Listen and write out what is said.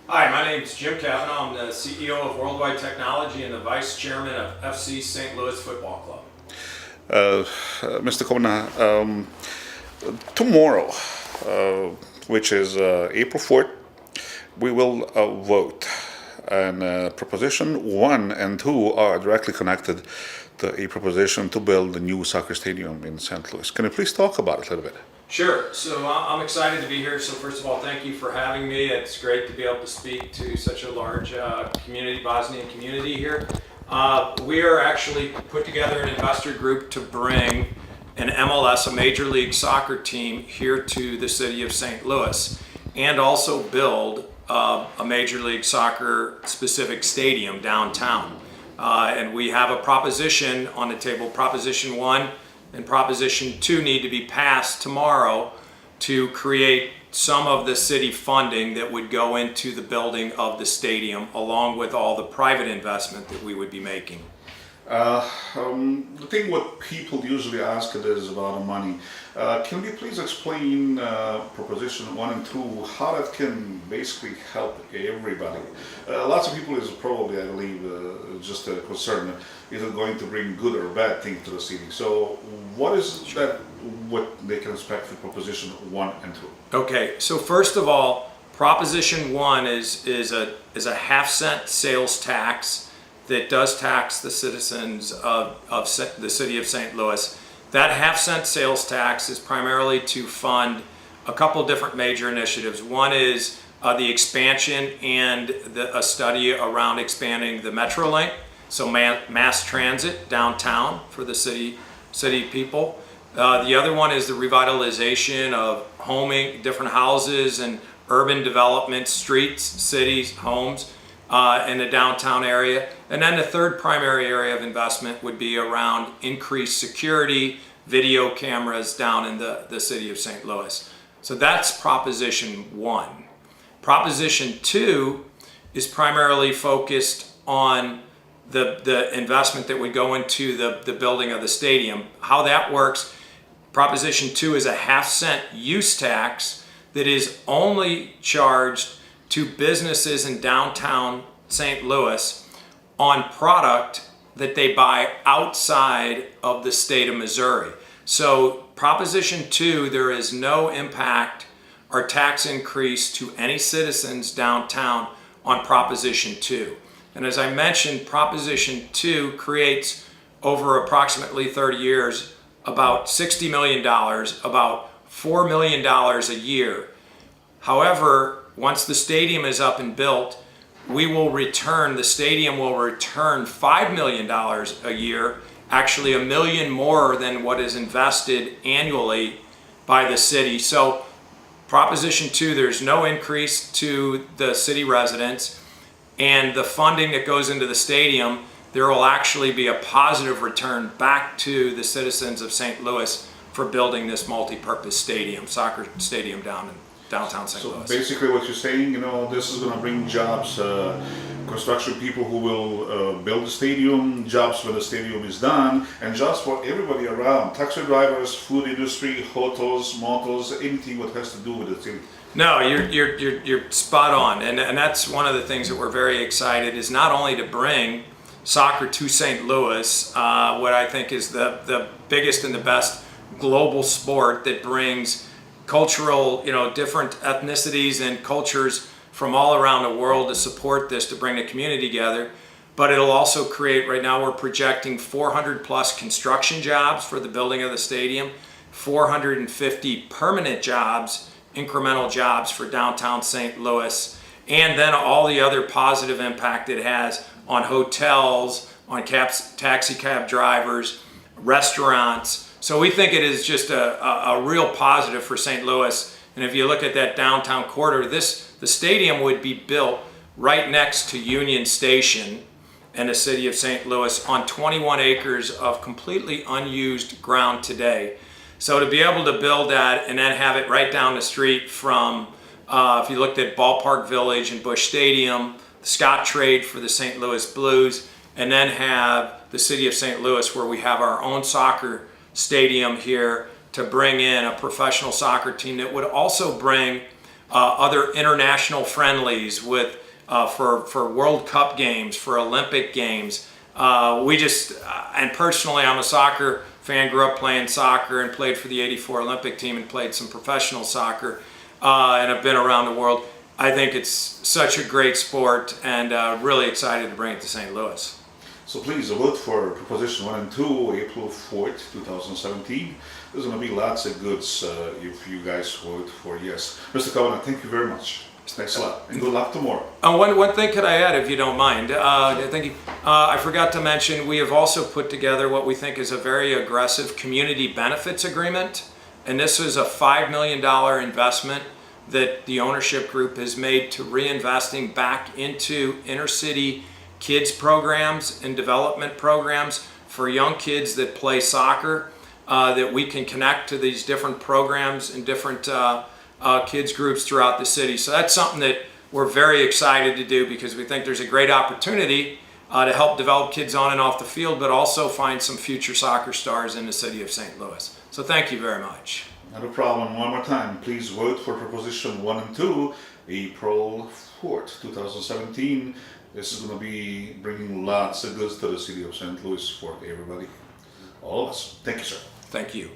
Hi, my name is Jim Kavanaugh. I'm the CEO of Worldwide Technology and the Vice Chairman of FC St. Louis Football Club. Mr. Kavanagh, tomorrow, which is April 4th, we will vote. And Proposition 1 and 2 are directly connected to a proposition to build a new soccer stadium in St. Louis. Can you please talk about it a little bit? Sure. So I'm excited to be here. So first of all, thank you for having me. It's great to be able to speak to such a large community, Bosnian community here. We are actually put together an investor group to bring an MLS, a Major League Soccer team, here to the city of St. Louis, and also build a Major League Soccer specific stadium downtown. And we have a proposition on the table. Proposition 1 and Proposition 2 need to be passed tomorrow to create some of the city funding that would go into the building of the stadium, along with all the private investment that we would be making. The thing what people usually ask it is about the money. Can you please explain Proposition 1 and 2, how that can basically help everybody? Lots of people is probably, I believe, just a concern, is it going to bring good or bad things to the city? So what is that, what they can expect for Proposition 1 and 2? Okay, so first of all, Proposition 1 is a half-cent sales tax that does tax the citizens of the city of St. Louis. That half-cent sales tax is primarily to fund a couple different major initiatives. One is the expansion and a study around expanding the MetroLink, so mass transit downtown for the city people. The other one is the revitalization of homing, different houses and urban development, streets, cities, homes, in the downtown area. And then the third primary area of investment would be around increased security, video cameras down in the city of St. Louis. So that's Proposition 1. Proposition 2 is primarily focused on the investment that would go into the building of the stadium. How that works, Proposition 2 is a half-cent use tax that is only charged to businesses in downtown St. Louis on product that they buy outside of the state of Missouri. So Proposition 2, there is no impact or tax increase to any citizens downtown on Proposition 2. And as I mentioned, Proposition 2 creates over approximately 30 years about $60 million, about $4 million a year. However, once the stadium is up and built, the stadium will return $5 million a year, actually $1 million more than what is invested annually by the city. So Proposition 2, there's no increase to the city residents, and the funding that goes into the stadium, there will actually be a positive return back to the citizens of St. Louis for building this multi-purpose stadium, soccer stadium downtown St. Louis. So basically what you're saying, this is going to bring jobs, construction people who will build the stadium, jobs when the stadium is done, and jobs for everybody around, taxi drivers, food industry, hotels, motels, anything what has to do with the city. No, you're spot on, and that's one of the things that we're very excited is not only to bring soccer to St. Louis, what I think is the biggest and the best global sport that brings cultural, different ethnicities and cultures from all around the world to support this, to bring the community together. But it'll also create, right now we're projecting 400 plus construction jobs for the building of the stadium, 450 permanent jobs, incremental jobs for downtown St. Louis, and then all the other positive impact it has on hotels, on taxi cab drivers, restaurants. So we think it is just a real positive for St. Louis. And if you look at that downtown corridor, the stadium would be built right next to Union Station in the city of St. Louis on 21 acres of completely unused ground today. So to be able to build that and then have it right down the street from, if you looked at Ballpark Village and Busch Stadium, the Scottrade for the St. Louis Blues, and then have the city of St. Louis where we have our own soccer stadium here to bring in a professional soccer team that would also bring other international friendlies with for World Cup games, for Olympic games. And personally, I'm a soccer fan, grew up playing soccer and played for the '84 Olympic team and played some professional soccer, and I've been around the world. I think it's such a great sport, and really excited to bring it to St. Louis. So please vote for Proposition 1 and 2, April 4th, 2017. There's going to be lots of goods if you guys vote for yes. Mr. Kavanagh, thank you very much. Thanks a lot, and good luck tomorrow. One thing could I add, if you don't mind? I forgot to mention, we have also put together what we think is a very aggressive community benefits agreement, and this is a $5 million investment that the ownership group has made to reinvesting back into inner city kids programs and development programs for young kids that play soccer, that we can connect to these different programs and different kids groups throughout the city. So that's something that we're very excited to do, because we think there's a great opportunity to help develop kids on and off the field, but also find some future soccer stars in the city of St. Louis. So thank you very much. Not a problem. One more time, please vote for Proposition 1 and 2, April 4th, 2017. This is going to be bringing lots of goods to the city of St. Louis for everybody. All of us. Thank you, sir. Thank you.